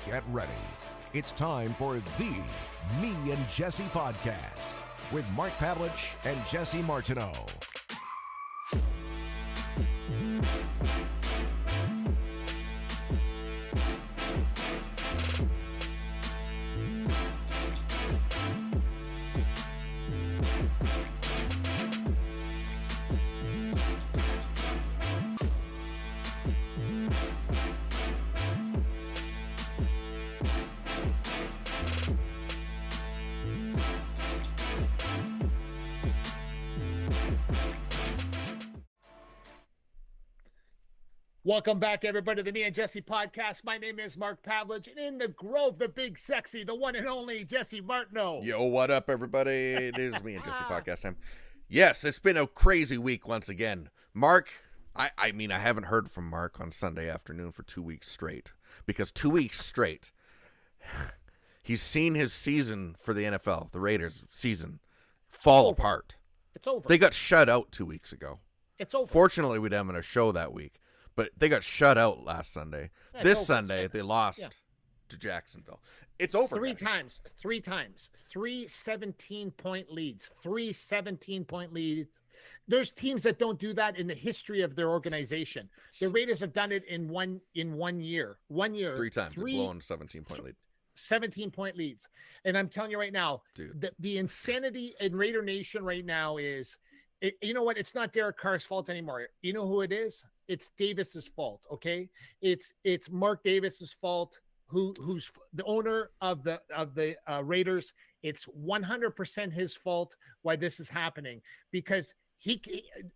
Get ready. It's time for the Me and Jesse podcast with Mark Pavelich and Jesse Martineau. Welcome back, everybody, to the Me and Jesse podcast. My name is Mark Pavelich, and in the Grove, the big sexy, the one and only Jesse Martineau. Yo, what up, everybody? It is Me and Jesse podcast time. Yes, it's been a crazy week once again. Mark, I mean, I haven't heard from Mark on Sunday afternoon for 2 weeks straight. Because 2 weeks straight, he's seen his season for the NFL, the Raiders season, fall apart. It's over. They got shut out 2 weeks ago. It's over. Fortunately, we didn't have a show that week. But they got shut out last Sunday. Yeah, this Sunday, they lost to Jacksonville. It's over. Three times. 3 17-point leads. 3 17-point leads. There's teams that don't do that in the history of their organization. The Raiders have done it in one year. 1 year. 3 times. They've blown 17-point lead. 17-point leads. And I'm telling you right now, the insanity in Raider Nation right now is, you know what? It's not Derek Carr's fault anymore. You know who it is? It's Davis's fault. Okay. It's Mark Davis's fault, who's the owner of the Raiders. It's 100% his fault why this is happening, because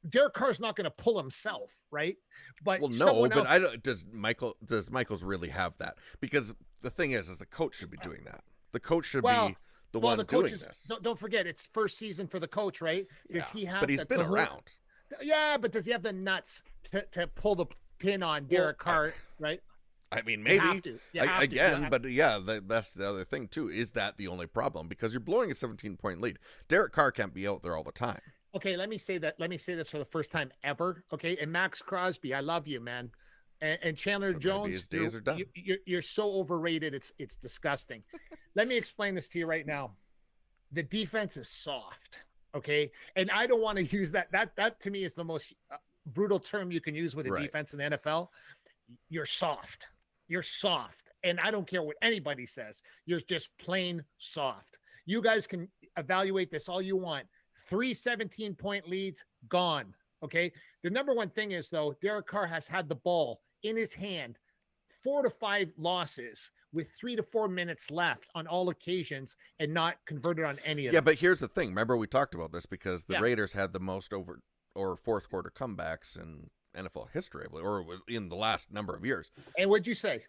Derek Carr's not going to pull himself. Right. But does Michaels really have that? Because the thing is the coach should be doing that. The coach should be the one doing this. Don't forget, it's first season for the coach, right? Does he have? But he's been around. Yeah, but does he have the nuts to pull the pin on Derek Carr? Right? I mean, maybe. But that's the other thing too. Is that the only problem? Because you're blowing a 17-point lead. Derek Carr can't be out there all the time. Okay, let me say this for the first time ever. Okay, and Max Crosby, I love you, man. And Chandler Jones, his days are done. You're so overrated. It's disgusting. Let me explain this to you right now. The defense is soft. Okay. And I don't want to use that. That to me is the most brutal term you can use with a defense in the NFL. You're soft. You're soft. And I don't care what anybody says. You're just plain soft. You guys can evaluate this all you want. 3 17-point leads, gone. Okay. The number one thing is, though, Derek Carr has had the ball in his hand 4 to 5 losses with 3 to 4 minutes left on all occasions and not converted on any of them. Yeah, but here's the thing. Remember, we talked about this because the Raiders had the most fourth quarter comebacks in NFL history, or in the last number of years. And what'd you say?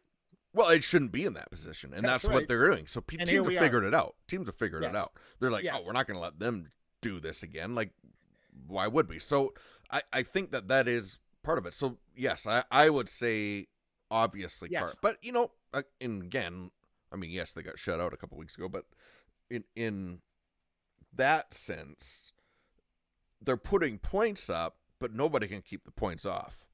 Well, it shouldn't be in that position, and that's what they're doing. So teams have figured it out. Teams have figured it out. They're like, oh, we're not going to let them do this again. Like, why would we? So I think that is part of it. So, yes, I would say obviously Carr. But, and again, I mean, yes, they got shut out a couple weeks ago, but in that sense, they're putting points up, but nobody can keep the points off.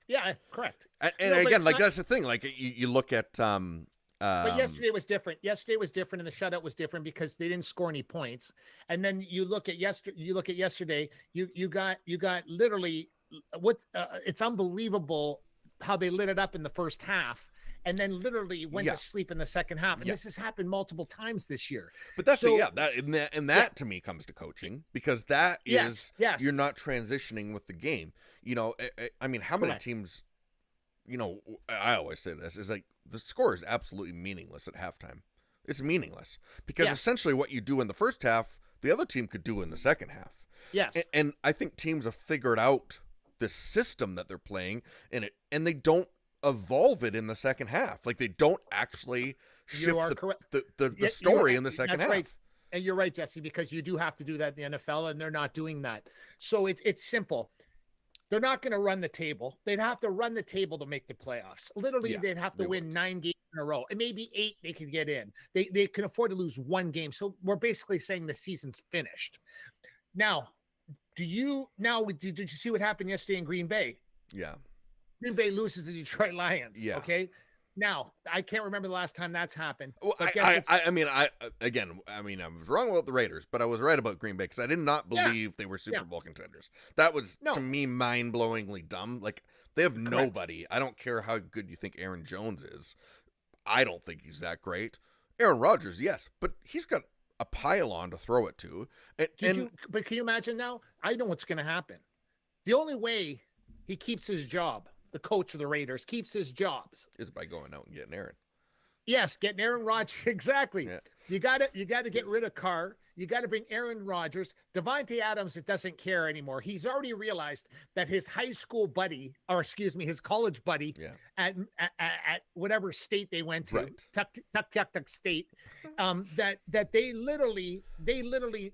Yeah, correct. And again, that's the thing. Like, you look at but yesterday was different. Yesterday was different, and the shutout was different because they didn't score any points. And then you look at yesterday. You got literally it's unbelievable how they lit it up in the first half, and then literally went to sleep in the second half. And this has happened multiple times this year. But that's that to me comes to coaching, because that is you're not transitioning with the game. I mean, how many teams? I always say this is like the score is absolutely meaningless at halftime. It's meaningless because essentially what you do in the first half, the other team could do in the second half. Yes. And I think teams have figured out this system that they're playing and they don't evolve it in the second half. Like, they don't actually shift the story in the second half. Right. And you're right, Jesse, because you do have to do that in the NFL, and they're not doing that. So it's simple. They're not going to run the table. They'd have to run the table to make the playoffs. Literally, they'd have to win 9 games in a row, and maybe 8 they could get in. They can afford to lose 1 game. So we're basically saying the season's finished. Now, did you see what happened yesterday in Green Bay? Yeah. Green Bay loses the Detroit Lions. Yeah. Okay. Now, I can't remember the last time that's happened. Well, but I mean, I was wrong about the Raiders, but I was right about Green Bay because I did not believe they were Super Bowl contenders. That was, to me, mind-blowingly dumb. Like, they have nobody. I don't care how good you think Aaron Jones is. I don't think he's that great. Aaron Rodgers, yes, but he's got a pylon to throw it to. But can you imagine now? I know what's going to happen. The only way he keeps his job, the coach of the Raiders keeps his jobs, is by going out and getting Aaron. Yes, getting Aaron Rodgers. Exactly. Yeah. You got to get rid of Carr. You got to bring Aaron Rodgers. Davante Adams, it doesn't care anymore. He's already realized that his high school buddy, his college buddy at whatever state they went to, Tuck State, that they literally,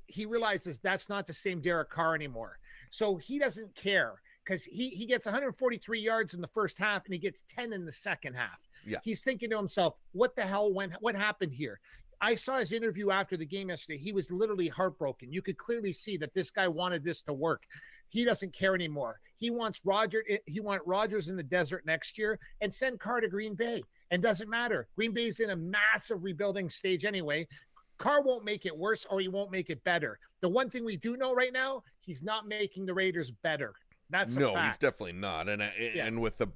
he realizes that's not the same Derek Carr anymore. So he doesn't care. Because he gets 143 yards in the first half and he gets 10 in the second half. Yeah. He's thinking to himself, what the hell what happened here? I saw his interview after the game yesterday. He was literally heartbroken. You could clearly see that this guy wanted this to work. He doesn't care anymore. He wants Rodgers in the desert next year and send Carr to Green Bay. And doesn't matter. Green Bay's in a massive rebuilding stage anyway. Carr won't make it worse or he won't make it better. The one thing we do know right now, he's not making the Raiders better. That's a fact. He's definitely not. And with the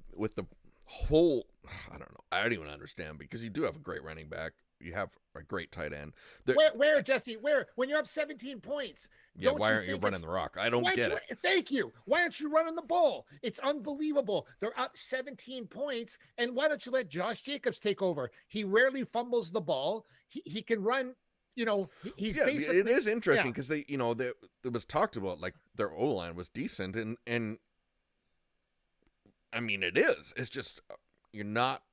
whole, I don't know, I don't even understand because you do have a great running back. You have a great tight end. Where Jesse? Where? When you're up 17 points. Yeah, why aren't you running the rock? I don't get it. Thank you. Why aren't you running the ball? It's unbelievable. They're up 17 points, and why don't you let Josh Jacobs take over? He rarely fumbles the ball. He can run. He's basically. It is interesting because they, it was talked about like their O-line was decent, and I mean it is. It's just you're not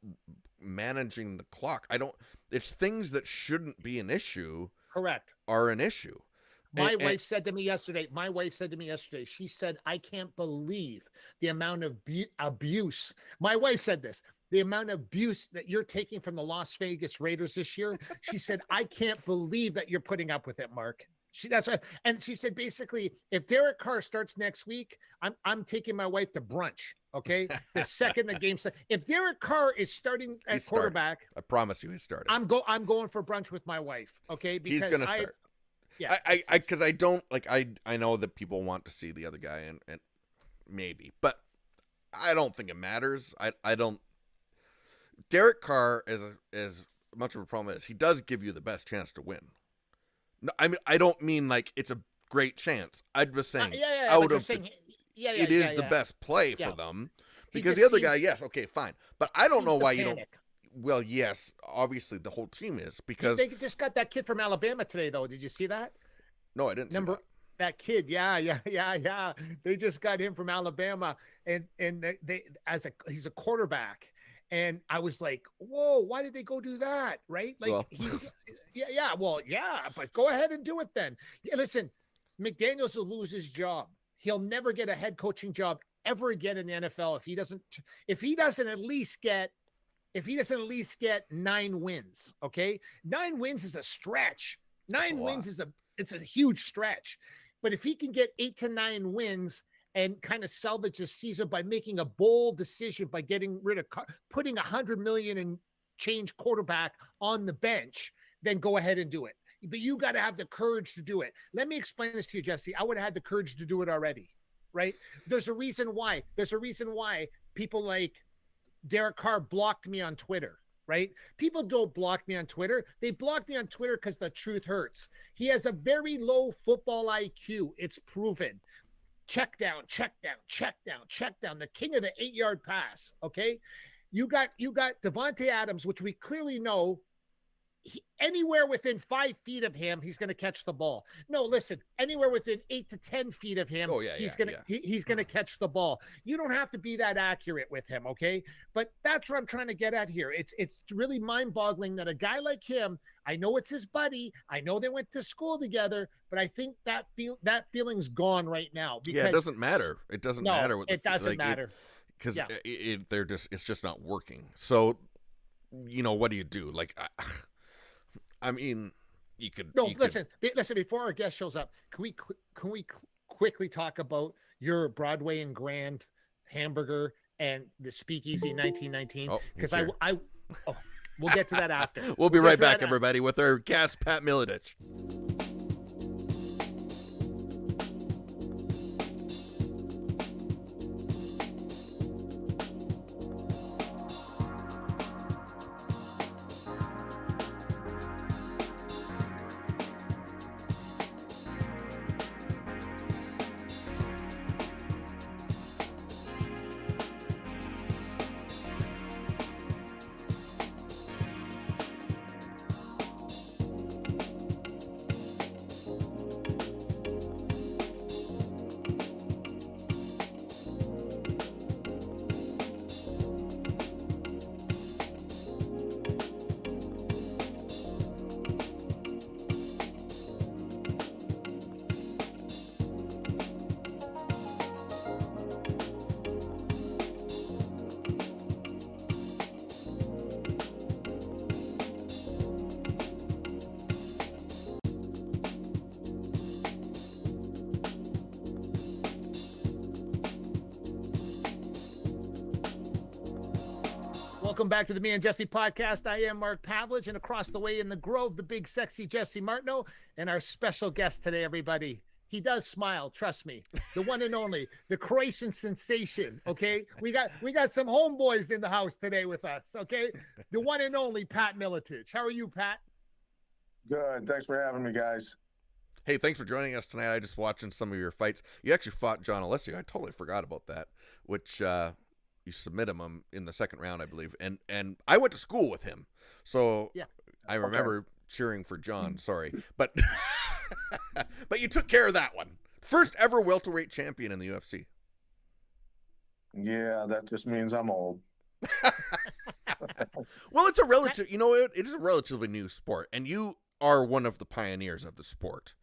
managing the clock. It's things that shouldn't be an issue. Correct. Are an issue. My wife said to me yesterday, she said, I can't believe the amount of abuse. My wife said this. The amount of abuse that you're taking from the Las Vegas Raiders this year, she said, I can't believe that you're putting up with it, Mark. And she said, basically, if Derek Carr starts next week, I'm taking my wife to brunch. Okay, the second the game starts. If Derek Carr is starting at quarterback, I promise you, he's starting. I'm going for brunch with my wife. Okay, because he's gonna start. Yeah, because I don't like. I know that people want to see the other guy, and maybe, but I don't think it matters. I don't. Derek Carr, as much of a problem as he does give you the best chance to win. No, I mean, I don't mean like it's a great chance. I'm just saying it is the best play for them because the other guy, yes, okay, fine. But I don't know why you don't. Well, yes, obviously the whole team is because they just got that kid from Alabama today, though. Did you see that? No, I didn't. See that kid, yeah. They just got him from Alabama, and he's a quarterback. And I was like, whoa, why did they go do that? Right? Like, but go ahead and do it then. Yeah, listen, McDaniels will lose his job. He'll never get a head coaching job ever again in the NFL if he doesn't at least get 9 wins. Okay. 9 wins is a stretch. 9 wins it's a huge stretch. But if he can get 8 to 9 wins, and kind of salvage the season by making a bold decision by getting rid of putting $100 million and change quarterback on the bench, then go ahead and do it. But you got to have the courage to do it. Let me explain this to you, Jesse. I would have had the courage to do it already, right? There's a reason why. People like Derek Carr blocked me on Twitter, right? People don't block me on Twitter. They block me on Twitter because the truth hurts. He has a very low football IQ. It's proven. Check down. The king of the 8-yard pass. Okay. You got Davante Adams, which we clearly know anywhere within 5 feet of him, he's going to catch the ball. No, listen, anywhere within 8 to 10 feet of him, he's going to catch the ball. You don't have to be that accurate with him. Okay. But that's what I'm trying to get at here. It's really mind boggling that a guy like him, I know it's his buddy. I know they went to school together, but I think that feeling's gone right now. Because it doesn't matter. It doesn't matter. It doesn't matter. Because it's just not working. So, what do you do? Like, I mean, you could. No, listen. Before our guest shows up, can we quickly talk about your Broadway and Grand hamburger and the Speakeasy in 1919? Because Oh, we'll get to that after. We'll be right back, everybody, with our guest, Pat Miletich. Welcome back to the Me and Jesse podcast. I am Mark Pavelich, and across the way in the Grove, the big, sexy Jesse Martineau, and our special guest today, everybody. He does smile, trust me. The one and only, the Croatian sensation. Okay, we got some homeboys in the house today with us. Okay, the one and only Pat Miletich. How are you, Pat? Good. Thanks for having me, guys. Hey, thanks for joining us tonight. I just watching some of your fights. You actually fought John Alessio. I totally forgot about that. Which you submit him in the second round, I believe. And I went to school with him, so yeah. I remember cheering for John. Sorry, but but you took care of that one. First ever welterweight champion in the UFC. Yeah, that just means I'm old. Well, it's a relative. It is a relatively new sport, and you are one of the pioneers of the sport.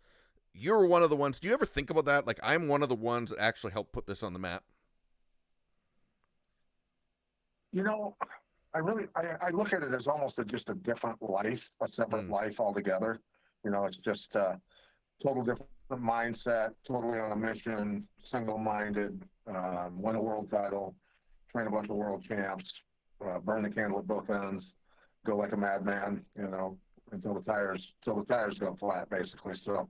You're one of the ones. Do you ever think about that? Like, I'm one of the ones that actually helped put this on the map. I look at it as almost just a different life, a separate life altogether. It's just a total different mindset, totally on a mission, single-minded, win a world title, train a bunch of world champs, burn the candle at both ends, go like a madman, until the tires go flat, basically. So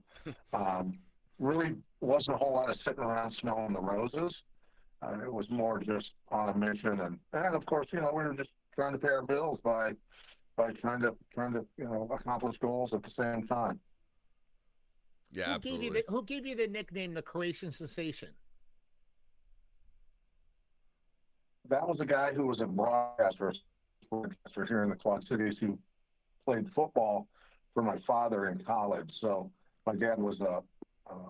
really wasn't a whole lot of sitting around smelling the roses. It was more just on a mission, and of course, we were just trying to pay our bills by trying to accomplish goals at the same time. Yeah, absolutely. Who gave you the nickname the Croatian sensation? That was a guy who was a broadcaster here in the Quad Cities who played football for my father in college. So my dad was a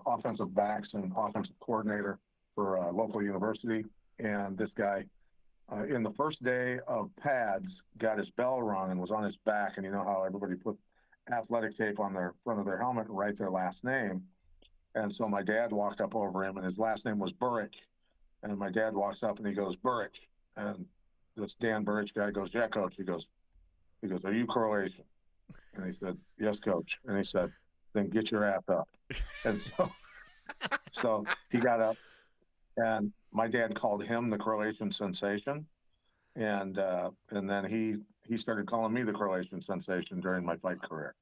offensive backs and offensive coordinator for a local university, and this guy in the first day of pads got his bell rung and was on his back, and you know how everybody put athletic tape on their front of their helmet and write their last name. And so my dad walked up over him, and his last name was Buric, and my dad walks up and he goes, Buric, and this Dan Buric guy goes, yeah, coach. He goes, are you Croatian? And he said, yes, coach. And he said, then get your ass up. And so he got up. And my dad called him the Croatian sensation, and then he started calling me the Croatian sensation during my fight career.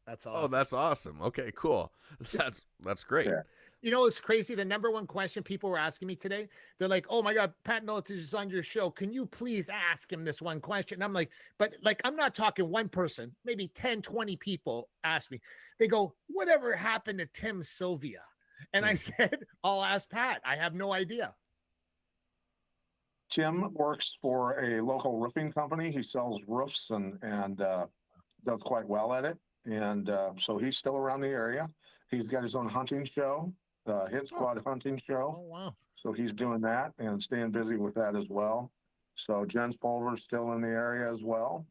That's awesome. Oh, that's awesome. Okay, cool. That's great. Yeah. It's crazy. The number one question people were asking me today, they're like, oh my God, Pat Miletich is on your show. Can you please ask him this one question? And I'm like, but I'm not talking one person, maybe 10, 20 people ask me. They go, whatever happened to Tim Sylvia? And I said, I'll ask Pat. I have no idea. Tim works for a local roofing company. He sells roofs and does quite well at it. And so he's still around the area. He's got his own hunting show, Hit Squad hunting show. Oh, wow. So he's doing that and staying busy with that as well. So Jen's Pulver's still in the area as well.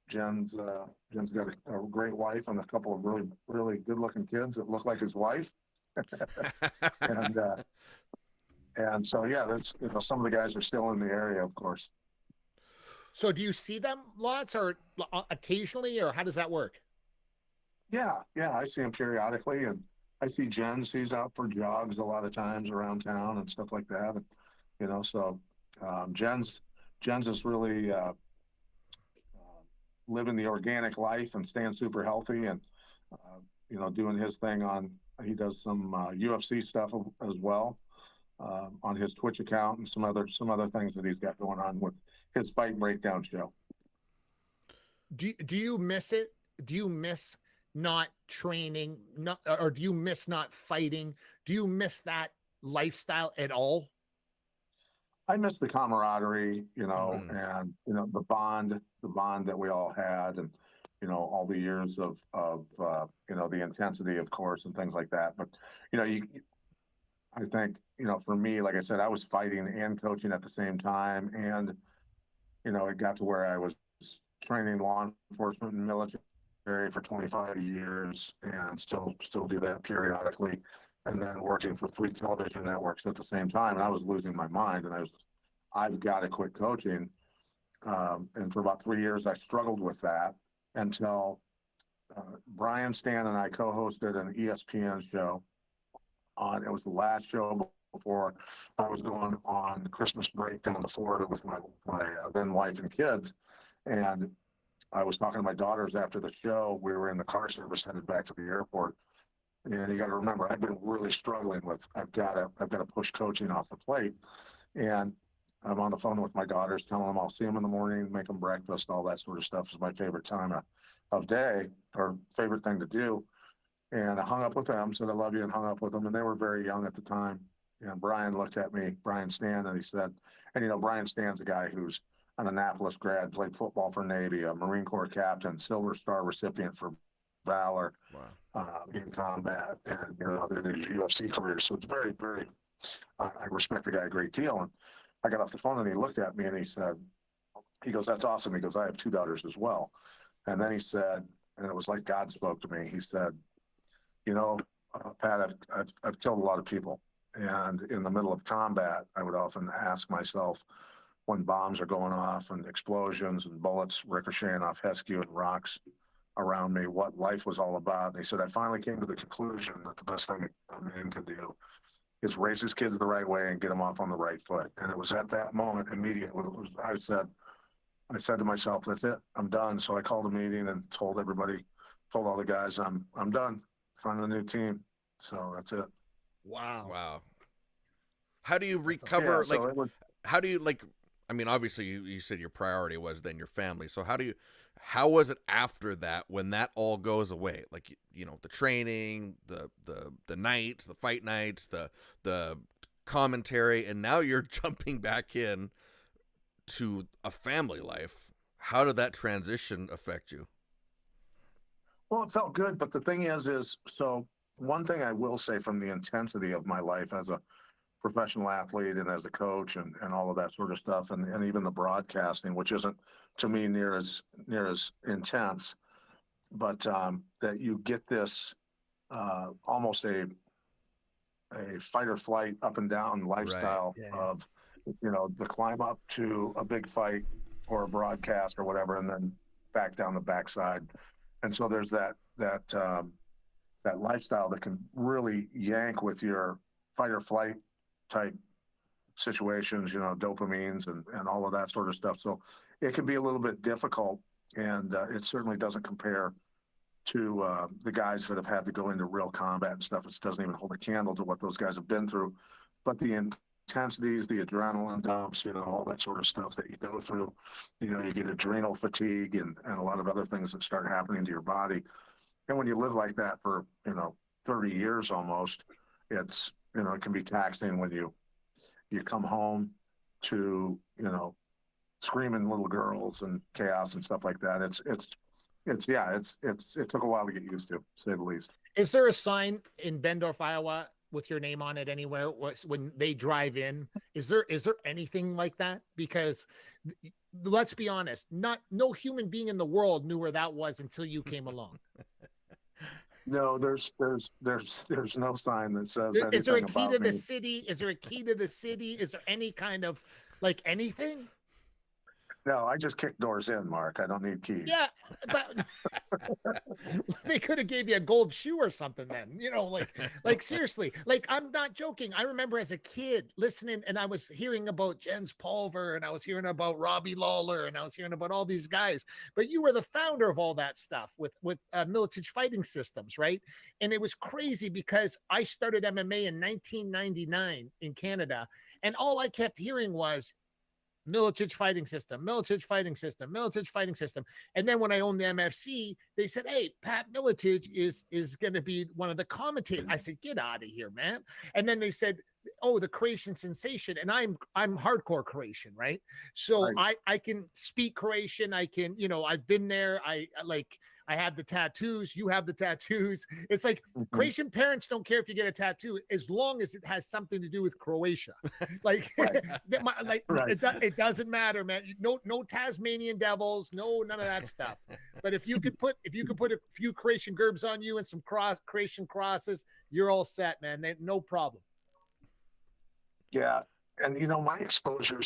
Jen's got a great wife and a couple of really, really good-looking kids that look like his wife. and so yeah, that's some of the guys are still in the area, of course. So do you see them lots or occasionally, or how does that work? Yeah, I see him periodically, and I see Jens. He's out for jogs a lot of times around town and stuff like that. And, so Jens is really living the organic life and staying super healthy, and doing his thing he does some UFC stuff as well on his Twitch account, and some other things that he's got going on with his Fight Breakdown show. Do you miss it? Do you miss not training, or do you miss not fighting? Do you miss that lifestyle at all? I miss the camaraderie, and the bond that we all had, and all the years of the intensity, of course, and things like that. But I think for me, like I said, I was fighting and coaching at the same time, and it got to where I was training law enforcement and military for 25 years, and still do that periodically, and then working for 3 television networks at the same time. And I was losing my mind, and I've got to quit coaching. And for about 3 years, I struggled with that until Brian Stan and I co-hosted an ESPN show it was the last show before I was going on Christmas break down to Florida with my then wife and kids. And I was talking to my daughters after the show. We were in the car service headed back to the airport. And you got to remember, I've been really struggling with, I've got to push coaching off the plate. And I'm on the phone with my daughters, telling them I'll see them in the morning, make them breakfast, all that sort of stuff is my favorite time of day, or favorite thing to do. And I hung up with them, said I love you, and hung up with them. And they were very young at the time. And Brian looked at me, Brian Stan, and he said, and Brian Stan's a guy who's an Annapolis grad, played football for Navy, a Marine Corps captain, Silver Star recipient for valor in combat, and then his UFC career. So it's very, very, I respect the guy a great deal. And I got off the phone and he looked at me and he goes, that's awesome. He goes, I have 2 daughters as well. And then he said, and it was like God spoke to me. He said, Pat, I've killed a lot of people. And in the middle of combat, I would often ask myself, when bombs are going off and explosions and bullets ricocheting off Hesque and rocks around me, what life was all about. And he said, I finally came to the conclusion that the best thing a man can do is raise his kids the right way and get them off on the right foot. And it was at that moment, immediately, I said to myself, that's it, I'm done. So I called a meeting and told all the guys, I'm done, finding a new team. So that's it. Wow. How do you recover? How do you I mean, obviously you said your priority was then your family. So how was it after that, when that all goes away? Like, the training, the nights, the fight nights, the commentary, and now you're jumping back in to a family life. How did that transition affect you? Well, it felt good, but the thing is so one thing I will say from the intensity of my life as a professional athlete and as a coach and all of that sort of stuff, and even the broadcasting, which isn't to me near as intense, but that you get this almost a fight or flight up and down lifestyle of the climb up to a big fight or a broadcast or whatever, and then back down the backside. And so there's that lifestyle that can really yank with your fight or flight type situations, dopamines and all of that sort of stuff. So it can be a little bit difficult, and it certainly doesn't compare to the guys that have had to go into real combat and stuff. It doesn't even hold a candle to what those guys have been through. But the intensities, the adrenaline dumps, all that sort of stuff that you go through, you get adrenal fatigue and a lot of other things that start happening to your body. And when you live like that for, 30 years almost, it's, it can be taxing when you come home to, screaming little girls and chaos and stuff like that. It took a while to get used to say the least. Is there a sign in Bendorf, Iowa with your name on it anywhere when they drive in? Is there anything like that? Because let's be honest, no human being in the world knew where that was until you came along. No, there's no sign that says anything. Is there a key to me. the city? Is there a key to the city? Is there any kind of anything? No, I just kick doors in, Mark. I don't need keys. Yeah, but they could have gave you a gold shoe or something then. Like seriously, like I'm not joking. I remember as a kid listening, and I was hearing about Jens Pulver, and I was hearing about Robbie Lawler, and I was hearing about all these guys. But you were the founder of all that stuff with Miletich Fighting Systems, right? And it was crazy because I started MMA in 1999 in Canada, and all I kept hearing was Miletich Fighting System, Miletich Fighting System, Miletich Fighting System. And then when I owned the MFC, they said, "Hey, Pat Miletich is going to be one of the commentators." I said, "Get out of here, man." And then they said, "Oh, the Croatian sensation." And I'm hardcore Croatian, right? So right. I can speak Croatian. I can, I've been there. I have the tattoos. You have the tattoos. It's like Croatian parents don't care if you get a tattoo as long as it has something to do with Croatia. Like, right. It doesn't matter, man. No Tasmanian devils, none of that stuff. But if you could put a few Croatian gerbs on you and some Croatian crosses, you're all set, man. No problem. Yeah, and my exposure,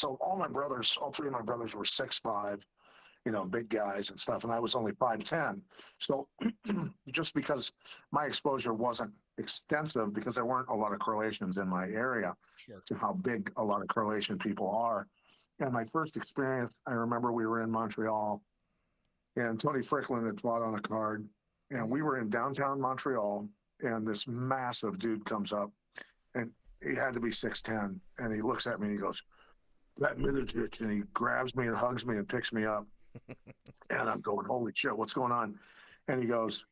all three of my brothers were 6'5", big guys and stuff, and I was only 5'10". So just because my exposure wasn't extensive, because there weren't a lot of Croatians in my area, sure, to how big a lot of Croatian people are. And my first experience, I remember we were in Montreal, and Tony Fricklin had fought on a card, and we were in downtown Montreal, and this massive dude comes up, and he had to be 6'10", and he looks at me and he goes, "That Miletich," and he grabs me and hugs me and picks me up. And I'm going, "Holy shit, what's going on?" And he goes,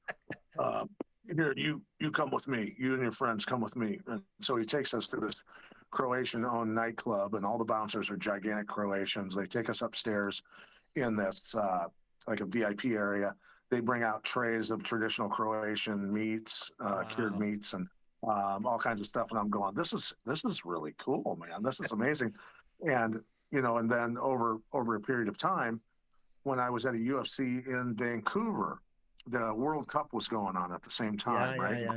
"Here, you come with me. You and your friends come with me." And so he takes us to this Croatian-owned nightclub, and all the bouncers are gigantic Croatians. They take us upstairs in this like a VIP area. They bring out trays of traditional Croatian meats, cured meats, and all kinds of stuff. And I'm going, this is really cool, man. This is amazing. And and then over a period of time, when I was at a UFC in Vancouver, the World Cup was going on at the same time, right? Yeah.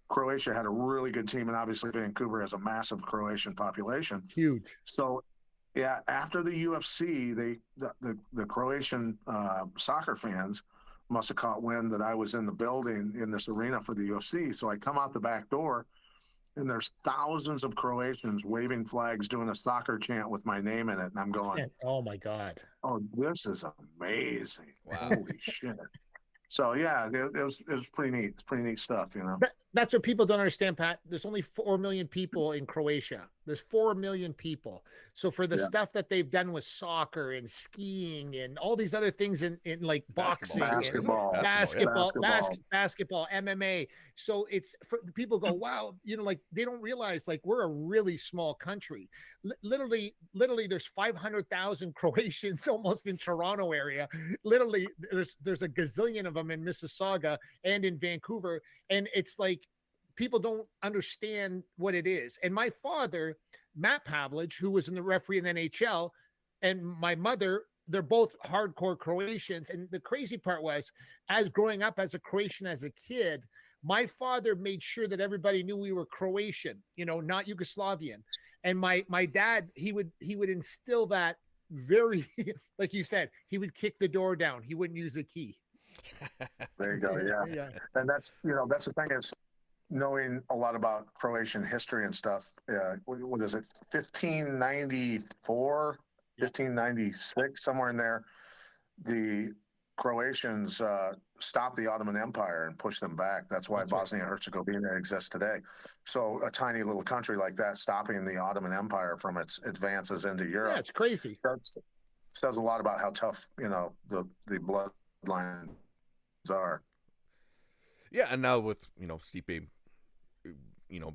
Croatia had a really good team, and obviously Vancouver has a massive Croatian population. Huge. So, yeah, after the UFC, the Croatian soccer fans must have caught wind that I was in the building in this arena for the UFC. So I come out the back door, and there's thousands of Croatians waving flags, doing a soccer chant with my name in it. And I'm going, "Oh my God. Oh, this is amazing. Wow. Holy shit." So yeah, it was pretty neat. It's pretty neat stuff, That's what people don't understand, Pat. There's only 4 million people in Croatia. There's 4 million people. So for the stuff that they've done with soccer and skiing and all these other things in like boxing, basketball, MMA. So it's for people go, wow, like they don't realize like we're a really small country. Literally there's 500,000 Croatians almost in Toronto area. Literally there's a gazillion of them in Mississauga and in Vancouver. And it's like, people don't understand what it is. And my father, Matt Pavelich, who was in the referee in the NHL, and my mother, they're both hardcore Croatians. And the crazy part was, as growing up as a Croatian as a kid, my father made sure that everybody knew we were Croatian, not Yugoslavian. And my dad, he would instill that very, like you said, he would kick the door down. He wouldn't use a key. There you go. Yeah. And that's the thing is, knowing a lot about Croatian history and stuff, what is it, 1594, 1596, somewhere in there, the Croatians stopped the Ottoman Empire and pushed them back. That's why Bosnia and Herzegovina exists today. So a tiny little country like that stopping the Ottoman Empire from its advances into Europe. Yeah, it's crazy. That says a lot about how tough, the bloodlines are. Yeah, and now with, Stipe,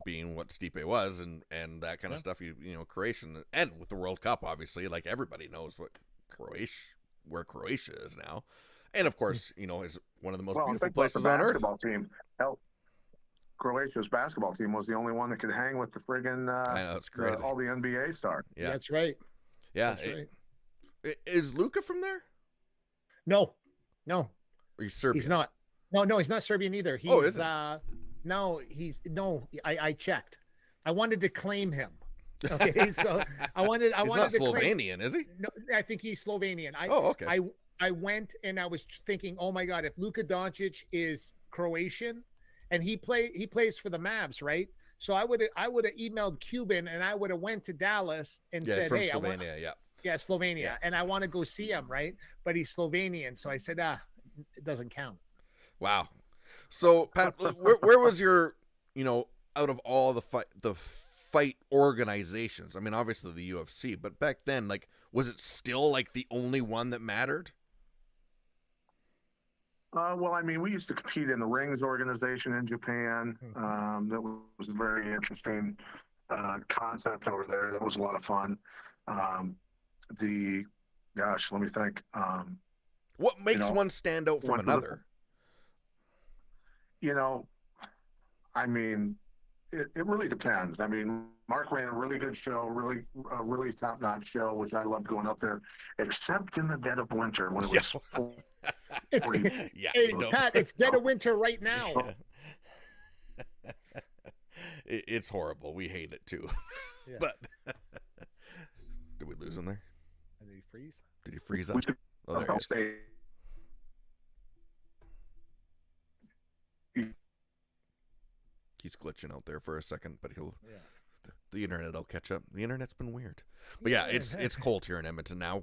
being what Stipe was and that kind of stuff, Croatian, and with the World Cup, obviously, like everybody knows where Croatia is now. And of course, is one of the most beautiful places on earth. Team. Hell, Croatia's basketball team was the only one that could hang with the friggin' I know, it's crazy. All the NBA stars. Yeah, that's right. Yeah. Is Luka from there? No. Are you Serbian? He's not. No, he's not Serbian either. He's I checked. I wanted to claim him. Okay, so I wanted He's not Slovenian, is he? No, I think he's Slovenian. Okay. I went and I was thinking, oh my God, if Luka Doncic is Croatian, and he plays for the Mavs, right? So I would have emailed Cuban, and I would have went to Dallas and said, from hey, Slovenia, Slovenia, and I want to go see him, right? But he's Slovenian, so I said, it doesn't count. Wow. So Pat, where was your, out of all the fight organizations? I mean, obviously the UFC, but back then, like, was it still like the only one that mattered? Well, I mean, we used to compete in the Rings organization in Japan. That was a very interesting concept over there. That was a lot of fun. Let me think. What makes one stand out from another? I mean, it really depends. I mean, Mark ran a really good show, really top-notch show, which I loved going up there, except in the dead of winter when it was Hey, Pat, it's dead of winter right now. It's horrible. We hate it too. Yeah. But did we lose him there? Did he freeze? Did he freeze up? Oh, there he is. He's glitching out there for a second, but the internet will catch up. The internet's been weird. But yeah, it's cold here in Edmonton now.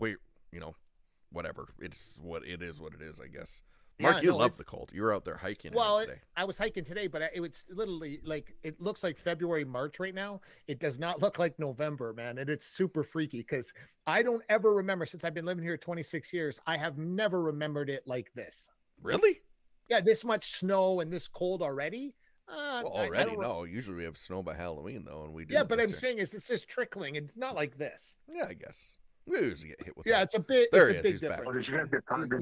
Whatever. It's what it is, I guess. Mark, you love the cold. You were out there hiking. Well, I was hiking today, but it was literally like, it looks like February, March right now. It does not look like November, man. And it's super freaky because I don't ever remember, since I've been living here 26 years, I have never remembered it like this. Really? Yeah, this much snow and this cold already. No. Usually we have snow by Halloween, though, and we do. Yeah, but I'm saying it's just trickling. It's not like this. Yeah, I guess. We usually get hit with that. It's a bit. There it's he a is. big He's difference. back.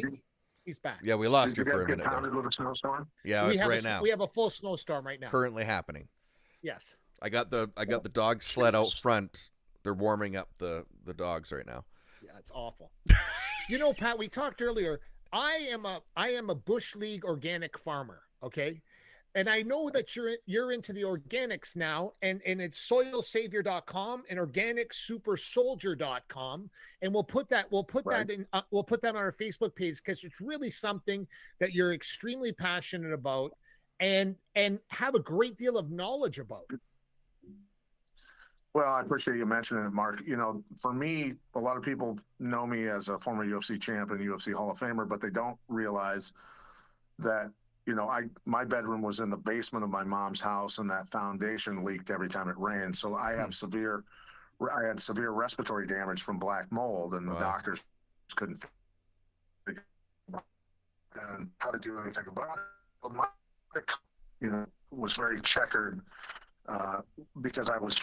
He's back. Yeah, we lost you for a minute. Pounded with a snowstorm? Yeah, it's right now. We have a full snowstorm right now. Currently happening. Yes. I got the dog sled out front. They're warming up the dogs right now. Yeah, it's awful. Pat, we talked earlier. I am a Bush League organic farmer. Okay. And I know that you're into the organics now, and it's soilsavior.com and organicsupersoldier.com, and we'll put that on our Facebook page, because it's really something that you're extremely passionate about and have a great deal of knowledge about. Well, I appreciate you mentioning it, Mark. For me, a lot of people know me as a former UFC champ and UFC Hall of Famer, but they don't realize that my bedroom was in the basement of my mom's house, and that foundation leaked every time it rained. So I had severe respiratory damage from black mold, and the doctors couldn't figure out how to do anything about it. But my, was very checkered because I was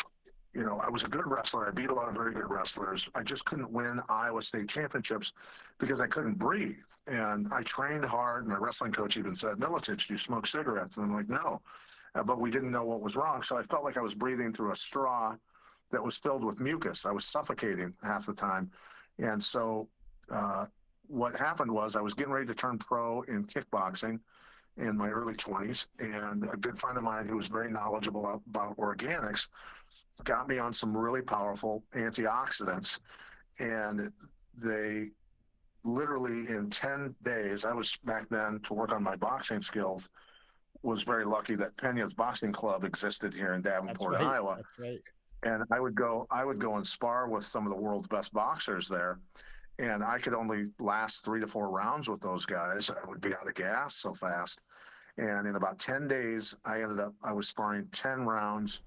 a good wrestler. I beat a lot of very good wrestlers. I just couldn't win Iowa State championships because I couldn't breathe. And I trained hard. My wrestling coach even said, Miletich, do you smoke cigarettes? And I'm like, no. But we didn't know what was wrong. So I felt like I was breathing through a straw that was filled with mucus. I was suffocating half the time. And so what happened was I was getting ready to turn pro in kickboxing in my early 20s. And a good friend of mine who was very knowledgeable about organics got me on some really powerful antioxidants. And they literally in 10 days, I was back then to work on my boxing skills, was very lucky that Pena's Boxing Club existed here in Davenport, Iowa. That's right. And I would go and spar with some of the world's best boxers there. And I could only last 3 to 4 rounds with those guys. I would be out of gas so fast. And in about 10 days, I was sparring 10 rounds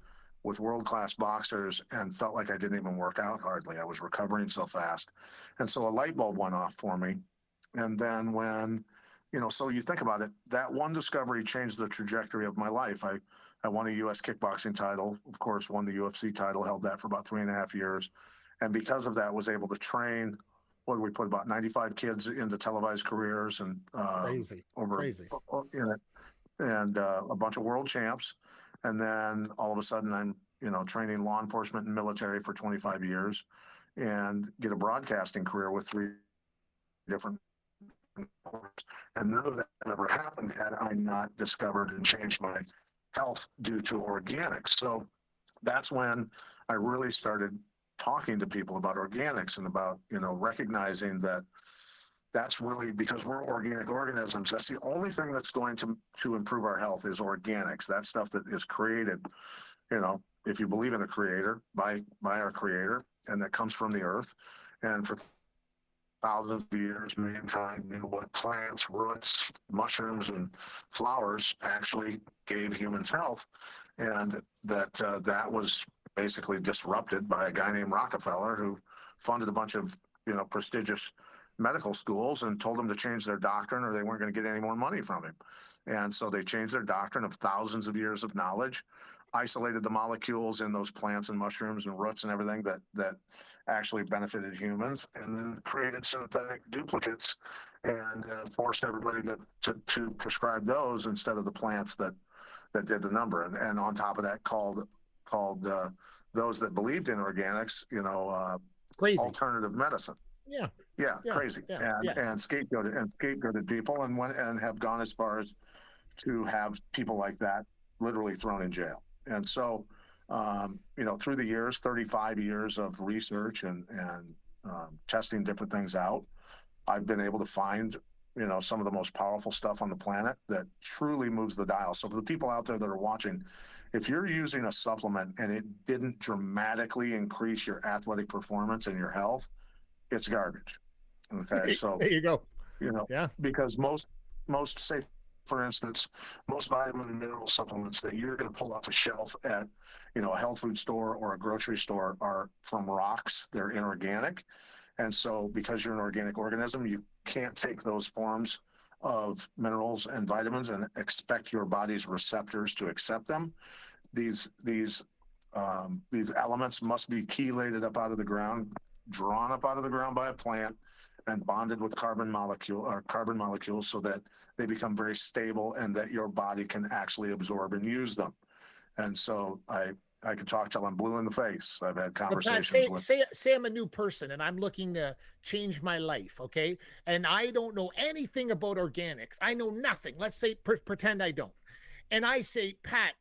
with world-class boxers and felt like I didn't even work out hardly. I was recovering so fast. And so a light bulb went off for me. And then when, so you think about it, that one discovery changed the trajectory of my life. I won a U.S. kickboxing title, of course, won the UFC title, held that for about 3.5 years. And because of that, was able to train, we put about 95 kids into televised careers and crazy. And a bunch of world champs. And then all of a sudden I'm, training law enforcement and military for 25 years and get a broadcasting career with 3 different. And none of that ever happened had I not discovered and changed my health due to organics. So that's when I really started talking to people about organics and about, recognizing that that's really because we're organic organisms. That's the only thing that's going to improve our health is organics. That stuff that is created, if you believe in a creator, by our creator, and that comes from the earth. And for thousands of years, mankind knew what plants, roots, mushrooms, and flowers actually gave humans health, and that was basically disrupted by a guy named Rockefeller, who funded a bunch of prestigious medical schools and told them to change their doctrine or they weren't going to get any more money from him. And so they changed their doctrine of thousands of years of knowledge, isolated the molecules in those plants and mushrooms and roots and everything that actually benefited humans, and then created synthetic duplicates and forced everybody to prescribe those instead of the plants that did the number. And on top of that, called those that believed in organics, crazy alternative medicine. Yeah, crazy. And scapegoated people and have gone as far as to have people like that literally thrown in jail. And so, through the years, 35 years of research and testing different things out, I've been able to find, some of the most powerful stuff on the planet that truly moves the dial. So for the people out there that are watching, if you're using a supplement and it didn't dramatically increase your athletic performance and your health, it's garbage. Okay. So there you go. Because most say, for instance, most vitamin and mineral supplements that you're going to pull off a shelf at, a health food store or a grocery store are from rocks. They're inorganic. And so because you're an organic organism, you can't take those forms of minerals and vitamins and expect your body's receptors to accept them. These elements must be chelated up out of the ground, drawn up out of the ground by a plant, and bonded with carbon molecules so that they become very stable and that your body can actually absorb and use them. And so I could talk till I'm blue in the face. I've had conversations with. Say I'm a new person and I'm looking to change my life, okay? And I don't know anything about organics. I know nothing. Let's say pretend I don't. And I say, Pat,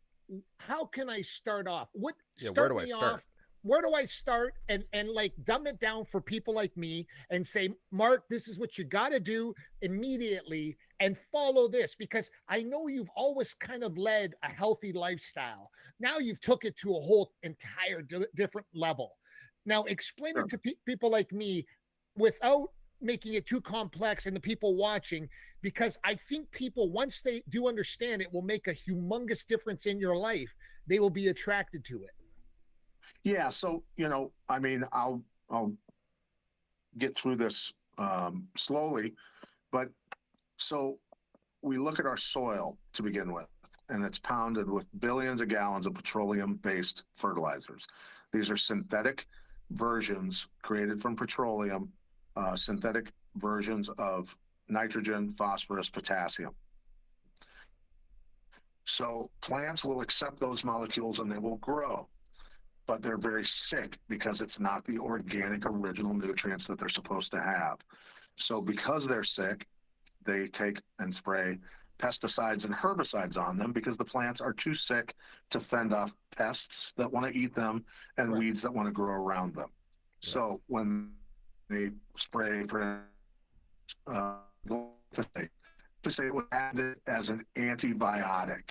how can I start off? Where do I start? Where do I start and like dumb it down for people like me and say, Mark, this is what you got to do immediately and follow this, because I know you've always kind of led a healthy lifestyle. Now you've took it to a whole entire different level. Now explain it to people like me without making it too complex and the people watching, because I think people, once they do understand it, will make a humongous difference in your life. They will be attracted to it. Yeah. So, I'll get through this slowly, but so we look at our soil to begin with, and it's pounded with billions of gallons of petroleum-based fertilizers. These are synthetic versions created from petroleum, synthetic versions of nitrogen, phosphorus, potassium. So plants will accept those molecules and they will grow, but they're very sick because it's not the organic original nutrients that they're supposed to have. So because they're sick, they take and spray pesticides and herbicides on them because the plants are too sick to fend off pests that want to eat them and weeds that want to grow around them. So when they spray for glyphosate was added as an antibiotic.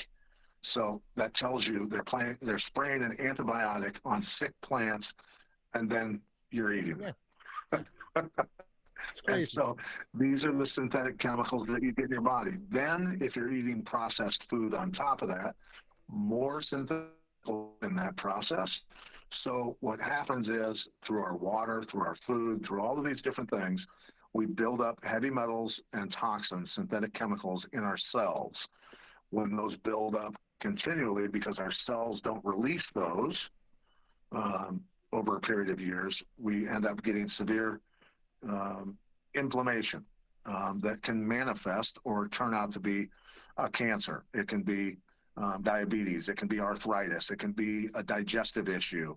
So that tells you they're spraying an antibiotic on sick plants, and then you're eating them. And so these are the synthetic chemicals that you get in your body. Then if you're eating processed food on top of that, more synthetic in that process. So what happens is through our water, through our food, through all of these different things, we build up heavy metals and toxins, synthetic chemicals in our cells. When those build up continually because our cells don't release those over a period of years, we end up getting severe inflammation that can manifest or turn out to be a cancer. It can be diabetes. It can be arthritis. It can be a digestive issue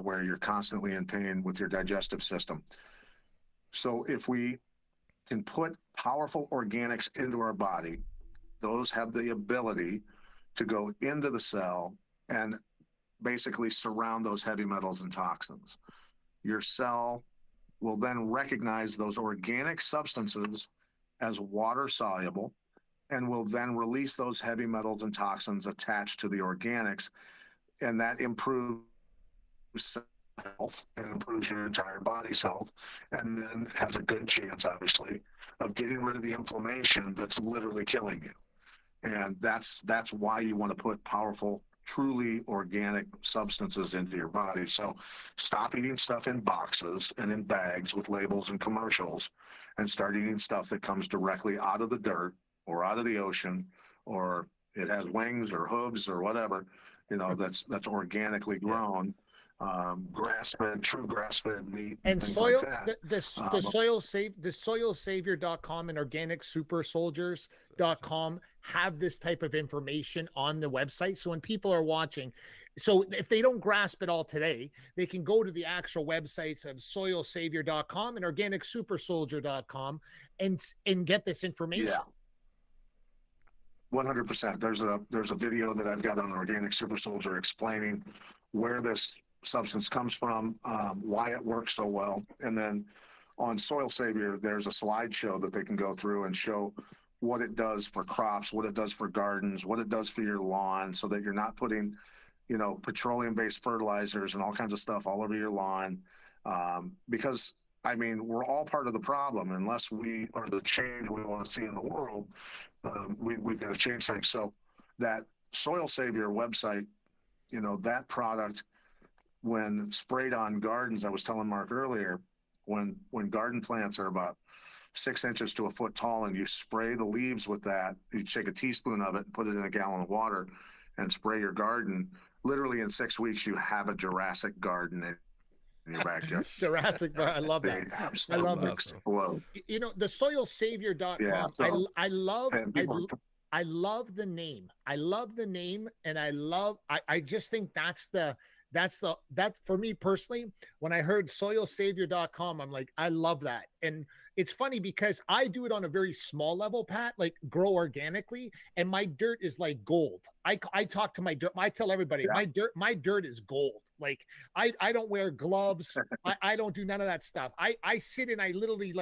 where you're constantly in pain with your digestive system. So if we can put powerful organics into our body, those have the ability to go into the cell and basically surround those heavy metals and toxins. Your cell will then recognize those organic substances as water soluble and will then release those heavy metals and toxins attached to the organics. And that improves health and improves your entire body's health, and then has a good chance, obviously, of getting rid of the inflammation that's literally killing you. And that's why you want to put powerful, truly organic substances into your body. So stop eating stuff in boxes and in bags with labels and commercials, and start eating stuff that comes directly out of the dirt or out of the ocean, or it has wings or hooves or whatever, that's organically grown. Grass-fed, true grass-fed meat, and things soil, like that. the soilsavior.com and organicsupersoldiers.com have this type of information on the website. So when people are watching, so if they don't grasp it all today, they can go to the actual websites of soilsavior.com and organicsupersoldier.com and get this information. Yeah. 100%. There's a video that I've got on Organic Super Soldier explaining where this substance comes from, why it works so well. And then on Soil Savior, there's a slideshow that they can go through and show what it does for crops, what it does for gardens, what it does for your lawn, so that you're not putting, petroleum-based fertilizers and all kinds of stuff all over your lawn. Because, we're all part of the problem. Unless we are the change we want to see in the world, we've got to change things. So that Soil Savior website, that product, when sprayed on gardens, I was telling Mark earlier, when garden plants are about 6 inches to a foot tall and you spray the leaves with that, you take a teaspoon of it and put it in a gallon of water and spray your garden, literally in 6 weeks, you have a Jurassic garden in your backyard. Jurassic, I love that. I love it. Explode. The soilsavior.com. Yeah, so, I love the name. I love the name, and I just think that's for me personally, when I heard soilsavior.com, I'm like, I love that. And it's funny because I do it on a very small level, Pat, like grow organically, and my dirt is like gold. I talk to my dirt. I tell everybody, my dirt is gold. like I don't wear gloves. I don't do none of that stuff. I sit and I literally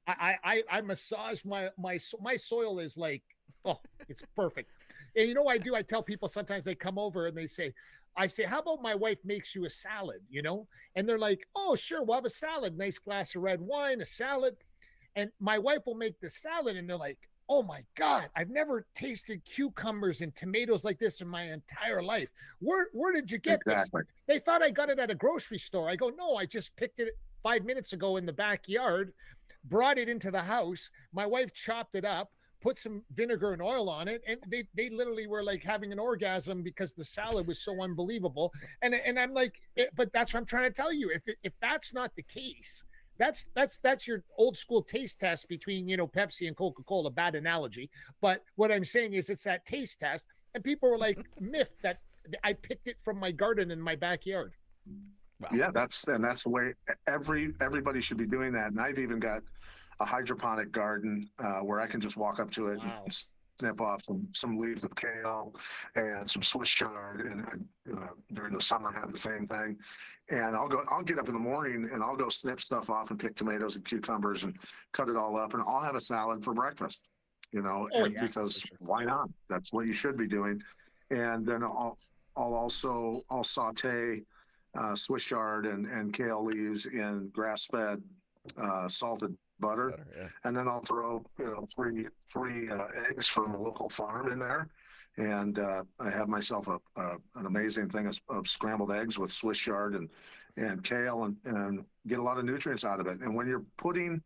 I massage my soil is like, oh, it's perfect. And you know what I do? I tell people sometimes they come over and they say, I say, how about my wife makes you a salad, you know? And they're like, oh, sure, we'll have a salad, nice glass of red wine, a salad. And my wife will make the salad and they're like, oh my God, I've never tasted cucumbers and tomatoes like this in my entire life. Where did you get this? They thought I got it at a grocery store. I go, no, I just picked it 5 minutes ago in the backyard, brought it into the house. My wife chopped it up, put some vinegar and oil on it, and they literally were like having an orgasm because the salad was so unbelievable. And I'm like, but that's what I'm trying to tell you. If that's not the case, that's your old school taste test between, you know, Pepsi and Coca-Cola. Bad analogy, but what I'm saying is it's that taste test, and people were like miffed that I picked it from my garden in my backyard. Wow. Yeah, that's the way everybody should be doing that. And I've even got a hydroponic garden where I can just walk up to it and snip off some leaves of kale and some Swiss chard, and during the summer I have the same thing. And I'll get up in the morning and I'll go snip stuff off and pick tomatoes and cucumbers and cut it all up, and I'll have a salad for breakfast, you know, because why not? That's what you should be doing. And then I'll saute Swiss chard and kale leaves in grass-fed salted butter, and then I'll throw three eggs from a local farm in there, and I have myself an amazing thing of scrambled eggs with Swiss chard and kale, and get a lot of nutrients out of it. And when you're putting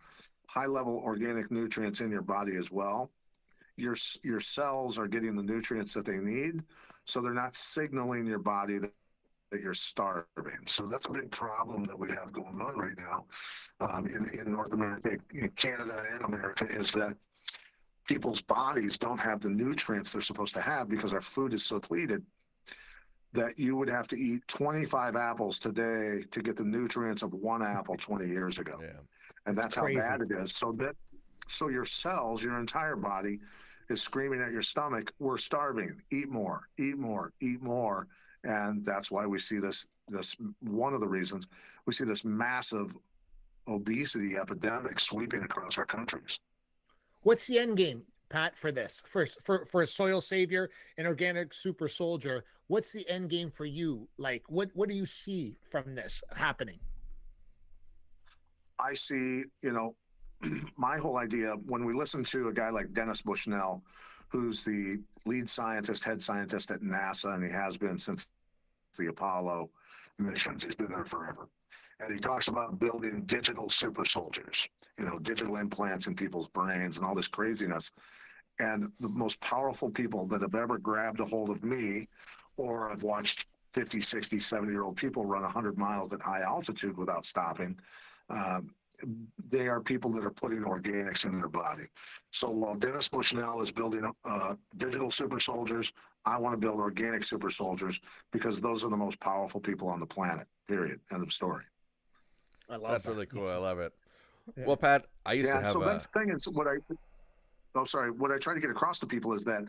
high-level organic nutrients in your body as well, your cells are getting the nutrients that they need, so they're not signaling your body that you're starving. So that's a big problem that we have going on right now in North America, in Canada and America, is that people's bodies don't have the nutrients they're supposed to have because our food is so depleted that you would have to eat 25 apples today to get the nutrients of one apple 20 years ago. Yeah. And that's how bad it is. So your cells, your entire body is screaming at your stomach, we're starving, eat more, eat more, eat more. And that's why we see this one of the reasons we see this massive obesity epidemic sweeping across our countries. What's the end game, Pat, for this? For a soil savior, an organic super soldier, what's the end game for you? Like, what do you see from this happening? I see, my whole idea, when we listen to a guy like Dennis Bushnell, who's the lead scientist, head scientist at NASA, and he has been since the Apollo missions. He's been there forever. And he talks about building digital super soldiers, digital implants in people's brains and all this craziness. And the most powerful people that have ever grabbed a hold of me, or I've watched 50, 60, 70-year-old people run 100 miles at high altitude without stopping, they are people that are putting organics in their body. So while Dennis Bushnell is building digital super soldiers, I want to build organic super soldiers because those are the most powerful people on the planet, period. End of story. I love That's really cool. I love it. Yeah. Well, Pat, I used to have so that's the thing is what I try to get across to people is that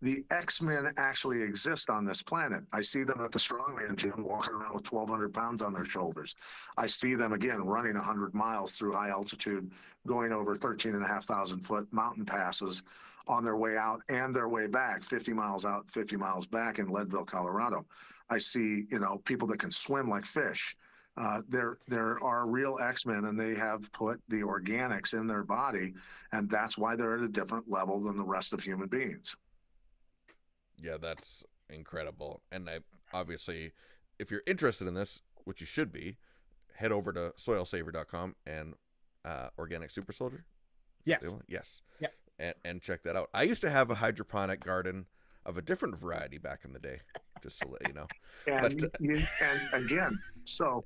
the X-Men actually exist on this planet. I see them at the strongman gym walking around with 1,200 pounds on their shoulders. I see them, again, running 100 miles through high altitude, going over 13,500 foot mountain passes on their way out and their way back, 50 miles out, 50 miles back in Leadville, Colorado. I see, people that can swim like fish. There are real X-Men, and they have put the organics in their body, and that's why they're at a different level than the rest of human beings. Yeah, that's incredible. And obviously, if you're interested in this, which you should be, head over to soilsaver.com and Organic Super Soldier. Yes. Yes. Yeah. And check that out. I used to have a hydroponic garden of a different variety back in the day, just to let you know. And again, so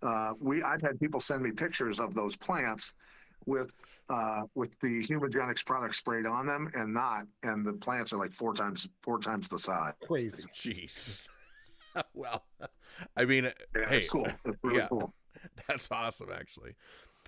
I've had people send me pictures of those plants with the Humagenics product sprayed on them and the plants are like four times the size. Crazy. Jeez. Well, I mean, hey, it's cool. It's really cool. That's awesome, actually.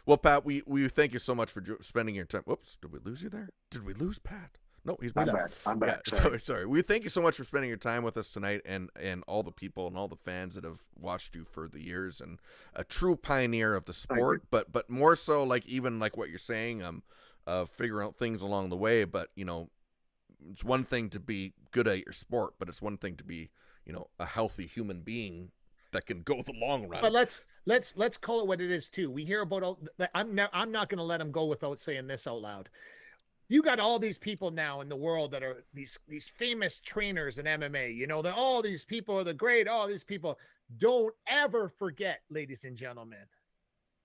Well, Pat, we thank you so much for spending your time. Whoops, did we lose you there? Did we lose Pat? No, he's back. I'm back. Yeah, sorry. We thank you so much for spending your time with us tonight, and all the people and all the fans that have watched you for the years, and a true pioneer of the sport. But more so, like even like what you're saying, figuring out things along the way. But it's one thing to be good at your sport, but it's one thing to be a healthy human being that can go the long run. But let's call it what it is too. We hear about I'm not going to let him go without saying this out loud. You got all these people now in the world that are these famous trainers in MMA. That all these people are the great. All these people. Don't ever forget, ladies and gentlemen,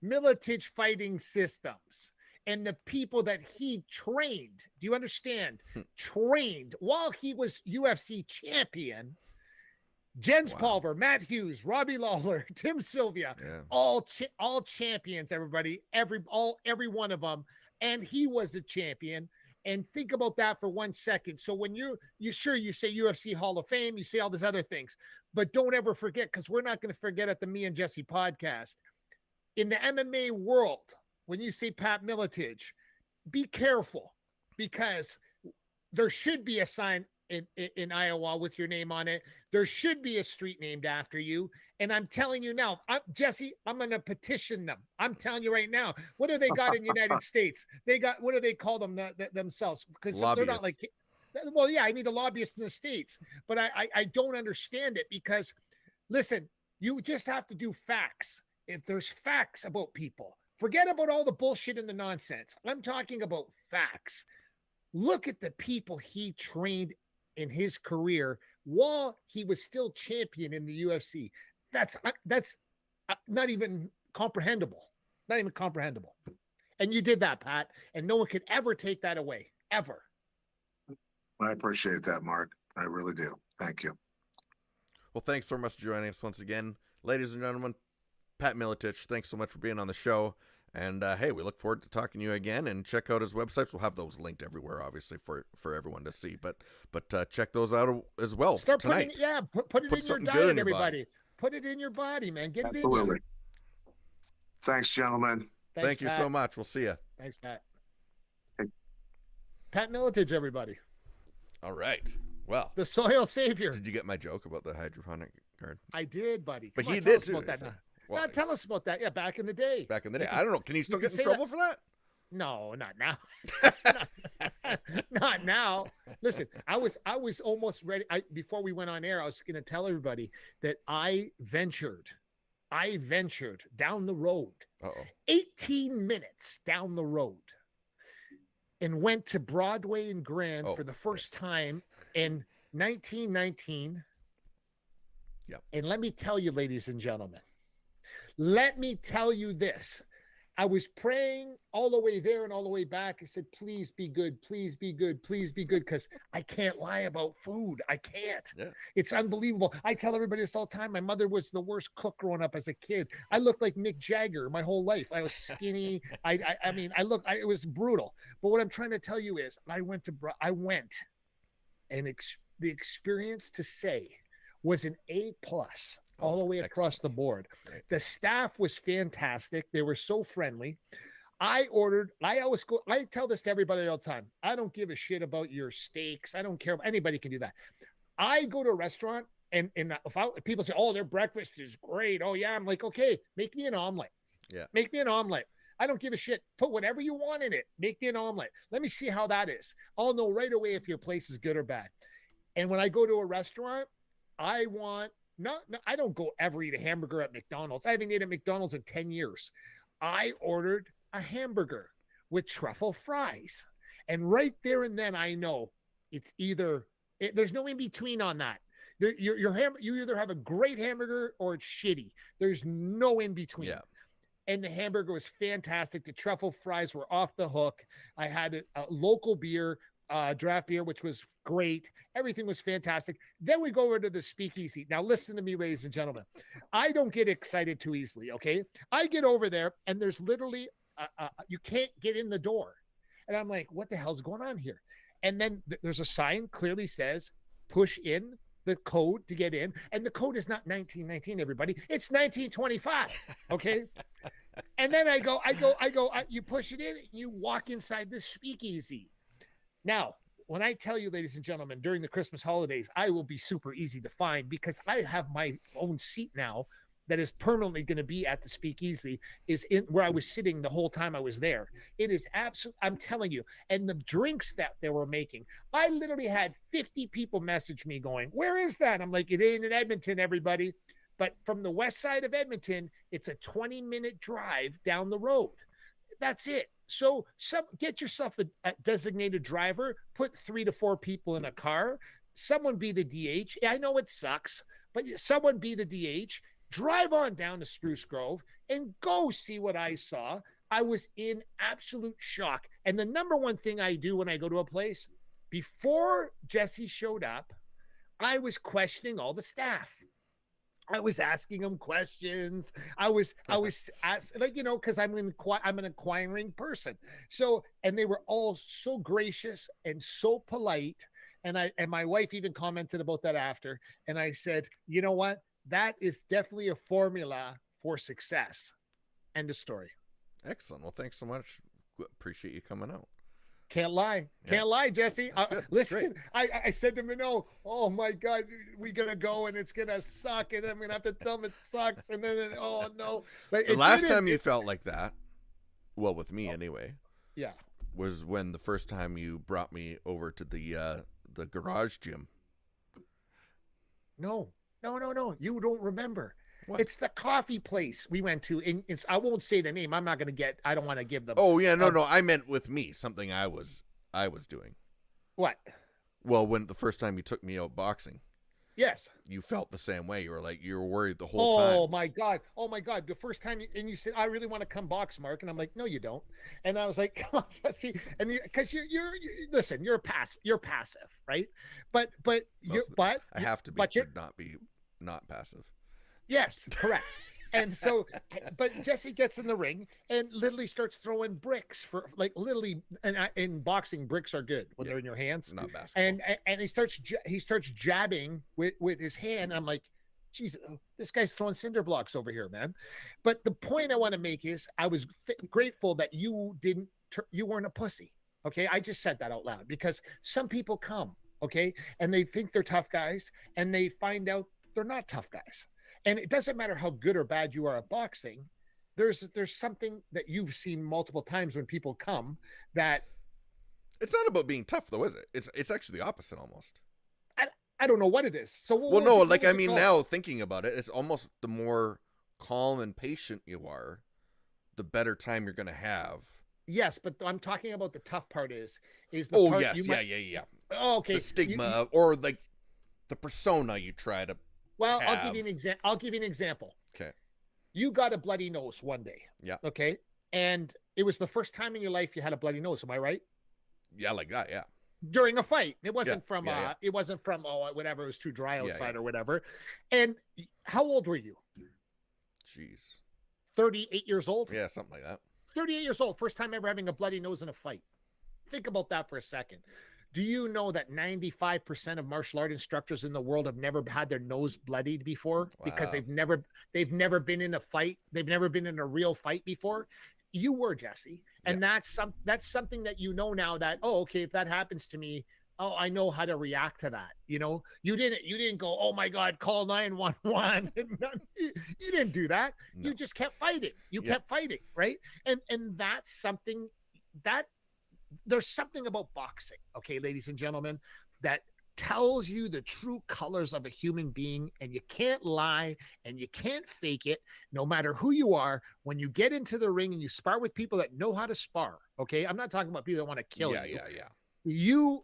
Miletich Fighting Systems and the people that he trained. Do you understand? Trained while he was UFC champion. Jens Pulver, Matt Hughes, Robbie Lawler, Tim Sylvia, all champions. Everybody, every one of them. And he was a champion. And think about that for 1 second. So when you say UFC Hall of Fame, you say all these other things, but don't ever forget, because we're not going to forget at the Me and Jesse podcast. In the MMA world, when you say Pat Miletich, be careful, because there should be a sign in Iowa with your name on it. There should be a street named after you. And I'm telling you now, Jesse, I'm going to petition them. I'm telling you right now. What do they got in the United States? They got, what do they call them themselves? Because they're not like, well, yeah, I need a lobbyist in the States, but I don't understand it, because listen, you just have to do facts. If there's facts about people, forget about all the bullshit and the nonsense. I'm talking about facts. Look at the people he trained in his career while he was still champion in the UFC. That's not even comprehensible. Not even comprehensible. And you did that, Pat, and no one could ever take that away, ever. I appreciate that, Mark. I really do. Thank you. Well, thanks so much for joining us once again. Ladies and gentlemen, Pat Miletich, thanks so much for being on the show. And hey, we look forward to talking to you again, and check out his websites. We'll have those linked everywhere, obviously, for everyone to see. But check those out as well. Start tonight. Put it in your diet, everybody. Put it in your body, man. Get it in you. Thanks, gentlemen. Thank you so much. We'll see you. Thanks, Pat. Pat Miletich, everybody. All right. Well, the soil savior. Did you get my joke about the hydroponic garden? I did, buddy. But Come he on, tell did us too. about that now. Well, Tell us about that. Yeah, back in the day. Back in the day. I don't know. Can you still get in trouble for that? No, not now. Not now. Listen, I was almost ready. Before we went on air, I was going to tell everybody that I ventured down the road, 18 minutes down the road, and went to Broadway and Grand for the first time in 1919. Yep. And let me tell you, ladies and gentlemen, let me tell you this. I was praying all the way there and all the way back. I said, please be good. Please be good. Please be good. Because I can't lie about food. I can't. Yeah. It's unbelievable. I tell everybody this all the time. My mother was the worst cook growing up as a kid. I looked like Mick Jagger my whole life. I was skinny. It was brutal. But what I'm trying to tell you is I went and the experience to say was an A+ all the way across the board. Right. The staff was fantastic. They were so friendly. I tell this to everybody all the time. I don't give a shit about your steaks. I don't care. Anybody can do that. I go to a restaurant and people say, oh, their breakfast is great. Oh yeah. I'm like, okay, make me an omelet. Yeah. Make me an omelet. I don't give a shit. Put whatever you want in it. Make me an omelet. Let me see how that is. I'll know right away if your place is good or bad. And when I go to a restaurant, I don't go ever eat a hamburger at McDonald's. I haven't eaten at McDonald's in 10 years. I ordered a hamburger with truffle fries. And right there and then I know it's there's no in between on that. You either have a great hamburger or it's shitty. There's no in between. Yeah. And the hamburger was fantastic. The truffle fries were off the hook. I had a local beer, draft beer, which was great. Everything was fantastic. Then we go over to the speakeasy. Now listen to me, ladies and gentlemen. I don't get excited too easily, okay? I get over there and there's literally, you can't get in the door. And I'm like, what the hell's going on here? And then there's a sign clearly says, push in the code to get in. And the code is not 1919, everybody. It's 1925, okay? And then I go, you push it in, you walk inside the speakeasy. Now, when I tell you, ladies and gentlemen, during the Christmas holidays, I will be super easy to find because I have my own seat now that is permanently going to be at the speakeasy, is in where I was sitting the whole time I was there. It is absolute. I'm telling you. And the drinks that they were making, I literally had 50 people message me going, where is that? I'm like, it ain't in Edmonton, everybody. But from the west side of Edmonton, it's a 20-minute drive down the road. That's it. So get yourself a designated driver, put 3 to 4 people in a car, someone be the DH. I know it sucks, but someone be the DH, drive on down to Spruce Grove and go see what I saw. I was in absolute shock. And the number one thing I do when I go to a place, before Jesse showed up, I was questioning all the staff. I was asking them questions. I was asked, because I'm an inquiring person. So, and they were all so gracious and so polite. And my wife even commented about that after. And I said, you know what? That is definitely a formula for success. End of story. Excellent. Well, thanks so much. Appreciate you coming out. Can't lie. Can't lie, Jesse. Listen, I said to Minot, oh my God, we're going to go and it's going to suck. And I'm going to have to tell them it sucks. And then, oh no. But the last time you felt like that, well, with me anyway, yeah, was when the first time you brought me over to the garage gym. No. You don't remember. What? It's the coffee place we went to. I won't say the name. I don't want to give them. Oh yeah, no. I meant with me, something I was doing. What? Well, when the first time you took me out boxing. Yes. You felt the same way. You were worried the whole time. Oh my God. The first time you said, I really want to come box, Mark. And I'm like, no, you don't. And I was like, come on, Jesse. And because listen, you're passive, right? But I have to be to not be not passive. Yes, correct. And so, but Jesse gets in the ring and literally starts throwing bricks and in boxing, bricks are good when they're in your hands. Not basketball. And he starts jabbing with his hand. I'm like, geez, this guy's throwing cinder blocks over here, man. But the point I want to make is I was grateful that you weren't a pussy. Okay. I just said that out loud because some people come Okay. And they think they're tough guys, and they find out they're not tough guys. And it doesn't matter how good or bad you are at boxing. There's something that you've seen multiple times when people come that it's not about being tough though, is it? It's actually the opposite almost. I don't know what it is. So now thinking about it, it's almost the more calm and patient you are, the better time you're going to have. Yes, but I'm talking about the tough part is the part yes, yeah. Oh, okay. The stigma or like the persona you try to Well, have. I'll give you an example. Okay. You got a bloody nose one day. Yeah. Okay. And it was the first time in your life you had a bloody nose, am I right? Yeah, like that, yeah. During a fight. It wasn't it wasn't from whatever, it was too dry outside or whatever. And how old were you? Jeez. 38 years old? Yeah, something like that. 38 years old, first time ever having a bloody nose in a fight. Think about that for a second. Do you know that 95% of martial art instructors in the world have never had their nose bloodied before? Wow. Because they've never been in a fight. They've never been in a real fight before. You were, Jesse. And that's something that you know now that, oh, okay, if that happens to me, oh, I know how to react to that. You know, you didn't go, oh my God, call 911. You didn't do that. No. You just kept fighting. You kept fighting. Right. And that's something that there's something about boxing. Okay, ladies and gentlemen, that tells you the true colors of a human being, and you can't lie and you can't fake it no matter who you are. When you get into the ring and you spar with people that know how to spar, okay, I'm not talking about people that want to kill you. You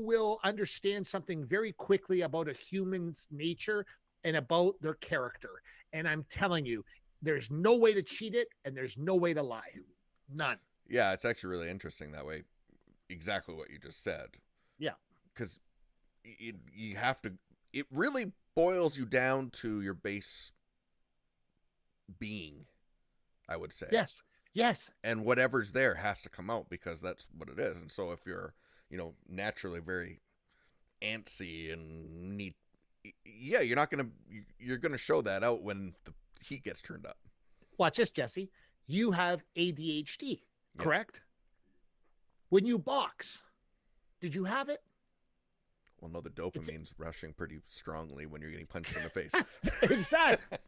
will understand something very quickly about a human's nature and about their character. And I'm telling you, there's no way to cheat it and there's no way to lie. None. Yeah, it's actually really interesting that way. Exactly what you just said. Yeah. Because you have to, it really boils you down to your base being, I would say. Yes. And whatever's there has to come out because that's what it is. And so if you're, naturally very antsy and need, you're going to show that out when the heat gets turned up. Watch this, Jesse. You have ADHD, correct? When you box, did you have it? Well, no, the dopamine's rushing pretty strongly when you're getting punched in the face.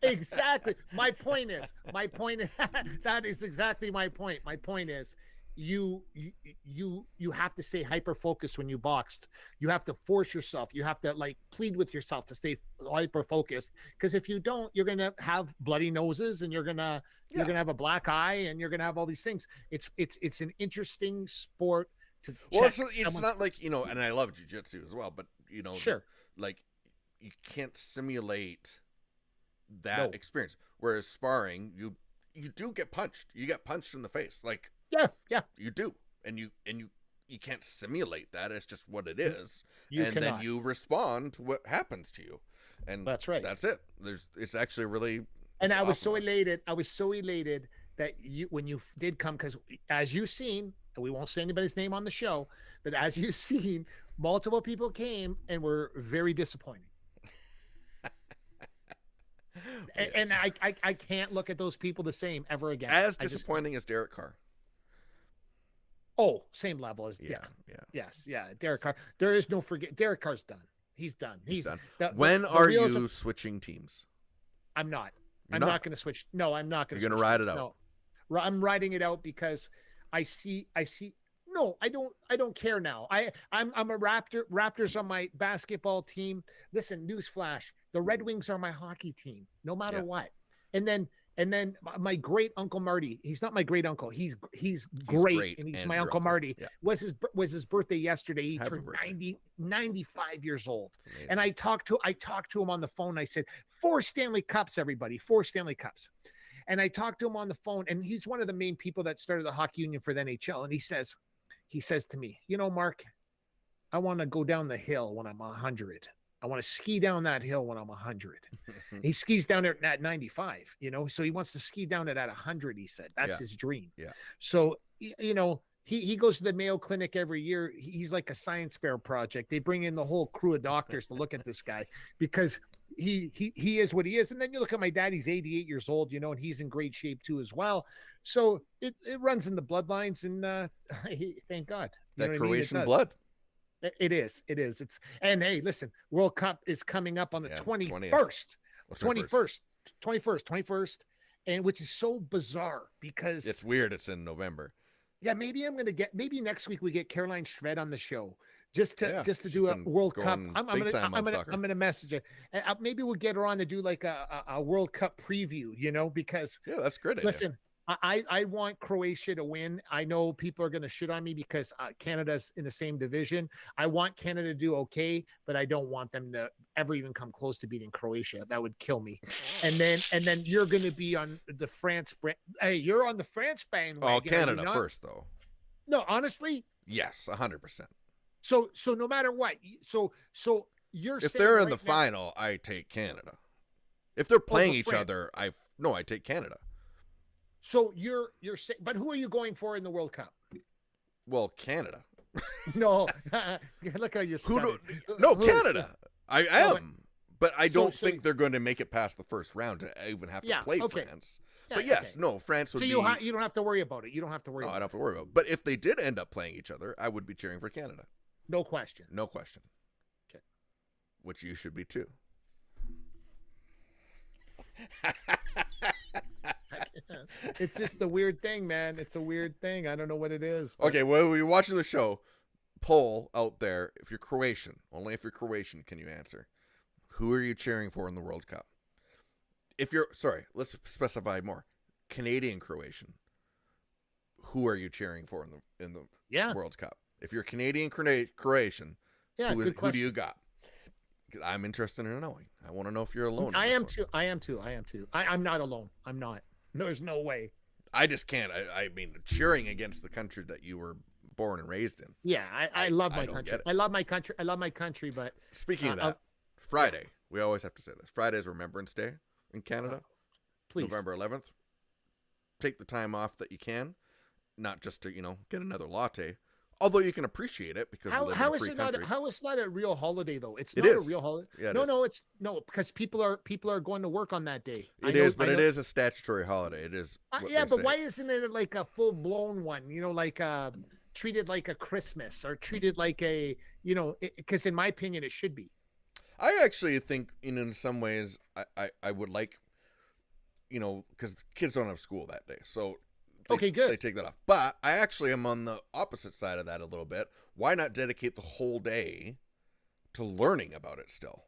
Exactly. My point is, that is exactly my point. My point is, you have to stay hyper focused when you boxed. You have to force yourself. You have to plead with yourself to stay hyper focused. Because if you don't, you're gonna have bloody noses and you're gonna have a black eye and you're gonna have all these things. It's an interesting sport. Well, it's not like, and I love jiu-jitsu as well, but sure, you can't simulate that experience. Whereas sparring, you do get punched. You get punched in the face. Yeah, you do, and you can't simulate that. It's just what it is, then you respond to what happens to you, and that's right. That's it. It's actually really. And I was so elated. That when you did come, because as you've seen, and we won't say anybody's name on the show, but as you've seen, multiple people came and were very disappointing. Yes. And I can't look at those people the same ever again. As disappointing as Derek Carr. Oh, same level as Yes, Derek Carr. There is no forget. Derek Carr's done. He's done. He's done. When are you switching teams? I'm not. I'm not going to switch. No, I'm not going to. You're going to ride it out. No. I'm riding it out because I see. No, I don't care now. I'm a Raptor. Raptors are my basketball team. Listen, newsflash: the Red Wings are my hockey team, no matter what. And then my great uncle Marty. He's not my great uncle. He's great, and he's my uncle Marty. Yeah. Was his birthday yesterday. He turned 95 years old. And I talked to him on the phone. I said, 4 Stanley Cups, everybody, 4 Stanley Cups. And I talked to him on the phone, and he's one of the main people that started the hockey union for the NHL. And he says to me, Mark, I want to go down the hill when I'm 100. I want to ski down that hill when I'm 100. He skis down there at 95, so he wants to ski down it at 100. He said that's his dream. Yeah. So, he goes to the Mayo Clinic every year. He's like a science fair project. They bring in the whole crew of doctors to look at this guy because he is what he is. And then you look at my dad, he's 88 years old, and he's in great shape too as well. So it runs in the bloodlines, and thank God. That Croatian blood. It is. It's and hey, listen, World Cup is coming up on the 21st. 21st, and which is so bizarre because it's weird. It's in November. Yeah, maybe maybe next week we get Caroline Shved on the show just to do a World Cup. I'm gonna message it, and maybe we'll get her on to do like a World Cup preview. Because that's great. Listen, I want Croatia to win. I know people are going to shit on me because Canada's in the same division. I want Canada to do okay, but I don't want them to ever even come close to beating Croatia. That would kill me. And then you're going to be on the France. Hey, you're on the France bandwagon. Oh, Canada first, though. No, honestly. Yes, 100%. So no matter what, so you're if they're in the final, I take Canada. If they're playing each other, I take Canada. So you're saying, but who are you going for in the World Cup? Well, Canada. No, look how you. Canada. I am, but I don't think they're going to make it past the first round to even have to play France. Yeah, but yes, France would be. So you don't have to worry about it. You don't have to worry. No, I don't have to worry about it. But if they did end up playing each other, I would be cheering for Canada. No question. No question. Okay. Which you should be too. It's just the weird thing, man. It's a weird thing. I don't know what it is. But... Okay, well, you're watching the show. Poll out there. If you're Croatian, only if you're Croatian can you answer. Who are you cheering for in the World Cup? If you're, let's specify more. Canadian Croatian. Who are you cheering for in the World Cup? If you're Canadian Croatian, who do you got? I'm interested in knowing. I want to know if you're alone. I am too. I'm not alone. I'm not. No, there's no way. I just can't. I mean, cheering against the country that you were born and raised in. Yeah, I love my country. I love my country. I love my country. But speaking of that, Friday, we always have to say this. Friday is Remembrance Day in Canada. Please. November 11th. Take the time off that you can, not just to get another latte. Although you can appreciate it because we live in a free country. How is not a real holiday though? It's not a real holiday. Yeah, no, because people are going to work on that day. It is a statutory holiday. It is. But why isn't it like a full blown one? Like treated like a Christmas or treated like a because in my opinion it should be. I actually think in some ways I would like because kids don't have school that day, so. Okay, good. They take that off. But I actually am on the opposite side of that a little bit. Why not dedicate the whole day to learning about it still?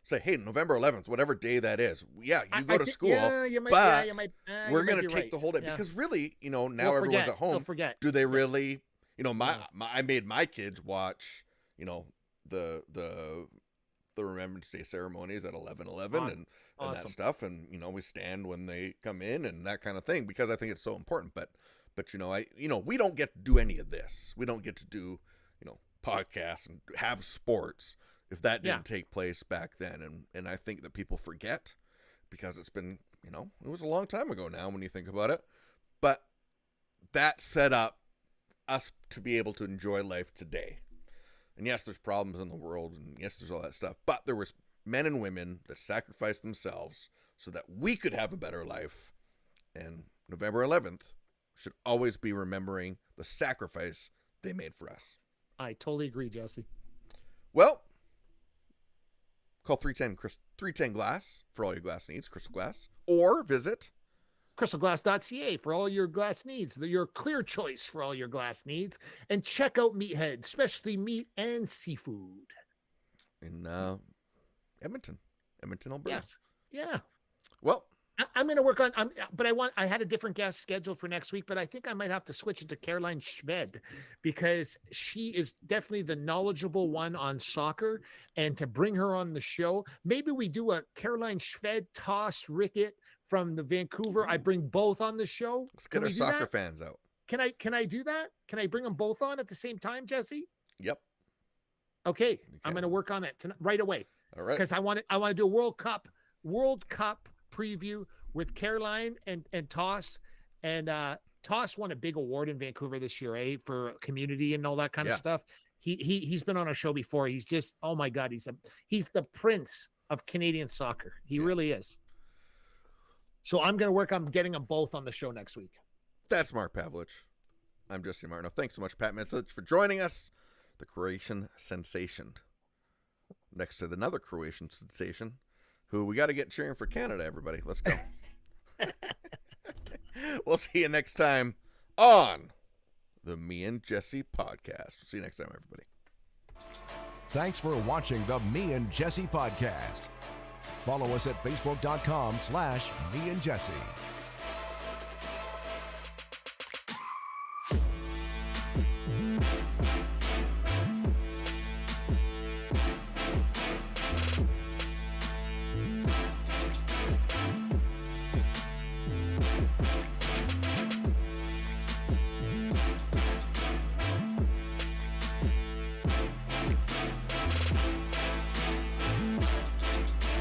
Say, hey, November 11th, whatever day that is. Yeah, you go to school, we're going to take the whole day. Yeah. Because really, now everyone's at home. Do they really, I made my kids watch, the Remembrance Day ceremonies at 11:11 and that stuff, and we stand when they come in and that kind of thing because I think it's so important. But we don't get to do any of this. We don't get to do podcasts and have sports if that didn't take place back then. And I think that people forget because it's been it was a long time ago now when you think about it. But that set up us to be able to enjoy life today. And yes, there's problems in the world, and yes, there's all that stuff. But there was men and women that sacrificed themselves so that we could have a better life. And November 11th should always be remembering the sacrifice they made for us. I totally agree, Jesse. Well, call 310 Glass for all your glass needs, Crystal Glass, or visit crystalglass.ca for all your glass needs, your clear choice for all your glass needs, and check out Meathead, specialty meat and seafood in Edmonton, Alberta. Yes, yeah. Well, I'm going to work on. But I had a different guest scheduled for next week, but I think I might have to switch it to Caroline Shved because she is definitely the knowledgeable one on soccer, and to bring her on the show, maybe we do a Caroline Shved toss Rickett from the Vancouver. I bring both on the show. Let's get our soccer fans out. Can I do that? Can I bring them both on at the same time, Jesse? Yep. Okay, I'm going to work on it tonight, right away. All right. Because I want to do a World Cup preview with Caroline and Toss, and Toss won a big award in Vancouver this year, for community and all that kind of stuff. He's been on our show before. He's just, oh my God, he's the prince of Canadian soccer. He really is. So I'm going to work on getting them both on the show next week. That's Mark Pavelich. I'm Jesse Martineau. Thanks so much, Pat Miletich, for joining us. the Croatian sensation, next to another Croatian sensation, who we got to get cheering for Canada, everybody. Let's go. We'll see you next time on the Me and Jesse podcast. See you next time, everybody. Thanks for watching the Me and Jesse podcast. Follow us at facebook.com/Me and Jesse.